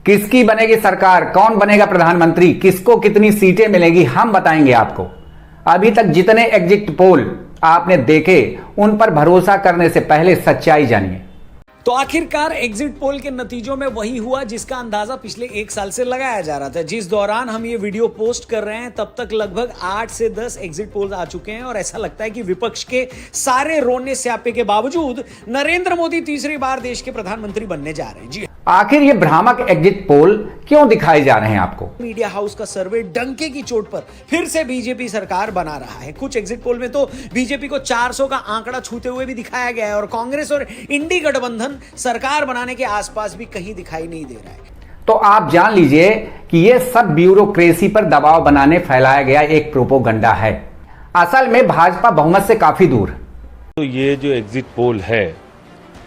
किसकी बनेगी सरकार, कौन बनेगा प्रधानमंत्री, किसको कितनी सीटें मिलेंगी, हम बताएंगे आपको। अभी तक जितने एग्जिट पोल आपने देखे उन पर भरोसा करने से पहले सच्चाई जानिए। तो आखिरकार एग्जिट पोल के नतीजों में वही हुआ जिसका अंदाजा पिछले 1 साल से लगाया जा रहा था। जिस दौरान हम ये वीडियो पोस्ट कर रहे हैं तब तक लगभग 8 से 10 एग्जिट पोल्स आ चुके हैं और ऐसा लगता है कि विपक्ष के सारे रोने स्यापे के बावजूद नरेंद्र मोदी तीसरी बार देश के प्रधानमंत्री बनने जा रहे हैं। जी आखिर ये भ्रामक एग्जिट पोल क्यों दिखाए जा रहे हैं आपको? मीडिया हाउस का सर्वे डंके की चोट पर फिर से बीजेपी सरकार बना रहा है। कुछ एग्जिट पोल में तो बीजेपी को 400 का आंकड़ा छूते हुए भी दिखाया गया है और कांग्रेस और इंडी गठबंधन सरकार बनाने के आसपास भी कहीं दिखाई नहीं दे रहा है। तो आप जान लीजिए कि ये सब ब्यूरोक्रेसी पर दबाव बनाने फैलाया गया एक प्रोपोगंडा है। असल में भाजपा बहुमत से काफी दूर। तो ये जो एग्जिट पोल है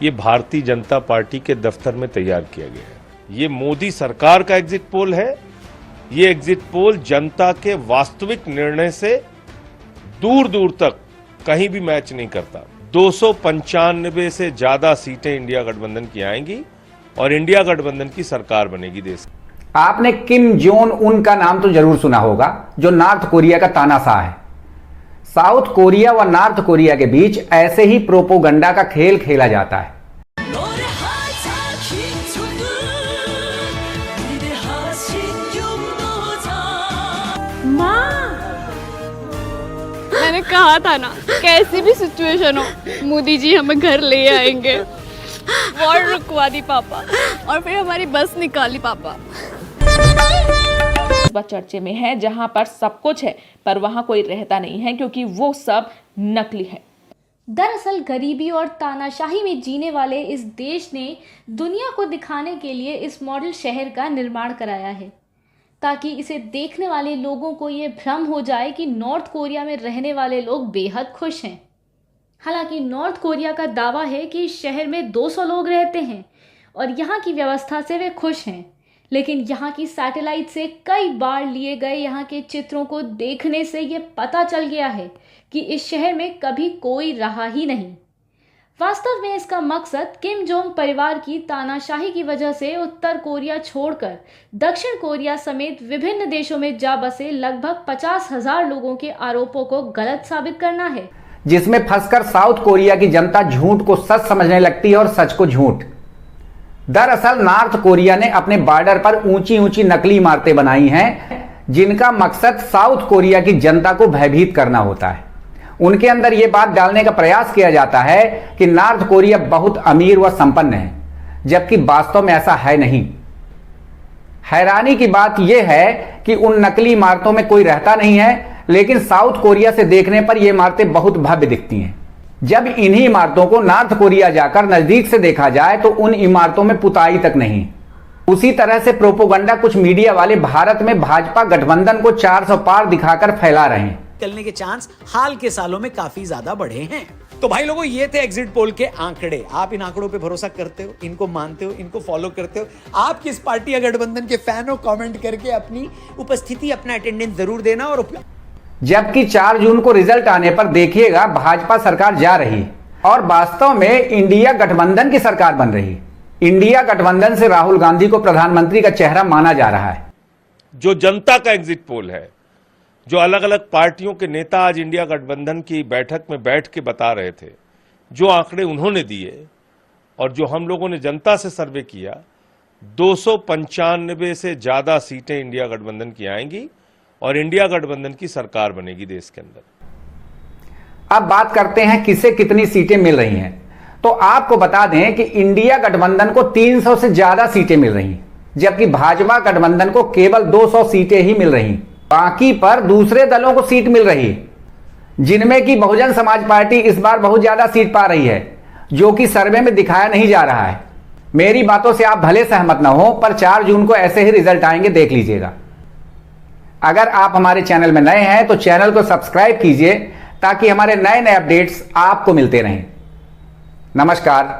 ये भारतीय जनता पार्टी के दफ्तर में तैयार किया गया है। ये मोदी सरकार का एग्जिट पोल है। ये एग्जिट पोल जनता के वास्तविक निर्णय से दूर दूर तक कहीं भी मैच नहीं करता। 295 से ज्यादा सीटें इंडिया गठबंधन की आएंगी और इंडिया गठबंधन की सरकार बनेगी देश। आपने किम जोंग उन का नाम तो जरूर सुना होगा, जो नॉर्थ कोरिया का तानाशाह है। साउथ कोरिया व नॉर्थ कोरिया के बीच ऐसे ही प्रोपोगंडा का खेल खेला जाता है। मैंने कहा था ना, कैसी भी सिचुएशन हो मोदी जी हमें घर ले आएंगे। वॉर रुकवा दी पापा और फिर हमारी बस निकाली पापा। चर्चे में है जहां पर सब कुछ है पर वहां कोई रहता नहीं है क्योंकि वो सब नकली है। दरअसल गरीबी और तानाशाही में जीने वाले इस देश ने दुनिया को दिखाने के लिए इस मॉडल शहर का निर्माण कराया है ताकि इसे देखने वाले लोगों को ये भ्रम हो जाए कि नॉर्थ कोरिया में रहने वाले लोग बेहद खुश हैं। हालांकि नॉर्थ कोरिया का दावा है कि इस शहर में 200 लोग रहते हैं और यहाँ की व्यवस्था से वे खुश हैं, लेकिन यहाँ की सैटेलाइट से कई बार लिए गए यहाँ के चित्रों को देखने से ये पता चल गया है कि इस शहर में कभी कोई रहा ही नहीं। वास्तव में इसका मकसद किम जोंग परिवार की तानाशाही की वजह से उत्तर कोरिया छोड़कर दक्षिण कोरिया समेत विभिन्न देशों में जा बसे लगभग 50,000 लोगों के आरोपों को गलत साबित करना है, जिसमें फंसकर साउथ कोरिया की जनता झूठ को सच समझने लगती है और सच को झूठ। दरअसल नॉर्थ कोरिया ने अपने बॉर्डर पर ऊंची ऊंची नकली इमारतें बनाई हैं जिनका मकसद साउथ कोरिया की जनता को भयभीत करना होता है। उनके अंदर यह बात डालने का प्रयास किया जाता है कि नॉर्थ कोरिया बहुत अमीर व संपन्न है, जबकि वास्तव में ऐसा है नहीं। हैरानी की बात यह है कि उन नकली इमारतों में कोई रहता नहीं है, लेकिन साउथ कोरिया से देखने पर यह इमारतें बहुत भव्य दिखती हैं। जब इन्हीं इमारतों को नॉर्थ कोरिया जाकर नजदीक से देखा जाए तो उन इमारतों में पुताई तक नहीं। उसी तरह से प्रोपोगंडा कुछ मीडिया वाले भारत में भाजपा गठबंधन को 400 पार दिखाकर फैला रहे हैं। चलने के चांस हाल के सालों में काफी ज्यादा बढ़े हैं। तो भाई लोगों, ये थे एग्जिट पोल के आंकड़े। आप इन आंकड़ों पे भरोसा करते हो, इनको मानते हो, इनको फॉलो करते हो? आप किस पार्टी या गठबंधन के फैन हो? कमेंट करके अपनी उपस्थिति, अपना अटेंडेंस जरूर देना। और जबकि 4 जून को रिजल्ट आने पर देखिएगा भाजपा सरकार जा रही और वास्तव में इंडिया गठबंधन की सरकार बन रही। इंडिया गठबंधन से राहुल गांधी को प्रधानमंत्री का चेहरा माना जा रहा है। जो जनता का एग्जिट पोल है, जो अलग अलग पार्टियों के नेता आज इंडिया गठबंधन की बैठक में बैठ के बता रहे थे, जो आंकड़े उन्होंने दिए और जो हम लोगों ने जनता से सर्वे किया, 295 से ज्यादा सीटें इंडिया गठबंधन की आएंगी और इंडिया गठबंधन की सरकार बनेगी देश के अंदर। अब बात करते हैं किसे कितनी सीटें मिल रही हैं। तो आपको बता दें कि इंडिया गठबंधन को 300 से ज्यादा सीटें मिल रही, जबकि भाजपा गठबंधन को केवल 200 सीटें ही मिल रही। बाकी पर दूसरे दलों को सीट मिल रही, जिनमें कि बहुजन समाज पार्टी इस बार बहुत ज्यादा सीट पा रही है, जो कि सर्वे में दिखाया नहीं जा रहा है। मेरी बातों से आप भले सहमत ना हो, पर 4 जून को ऐसे ही रिजल्ट आएंगे, देख लीजिएगा। अगर आप हमारे चैनल में नए हैं तो चैनल को सब्सक्राइब कीजिए ताकि हमारे नए नए अपडेट्स आपको मिलते रहें। नमस्कार।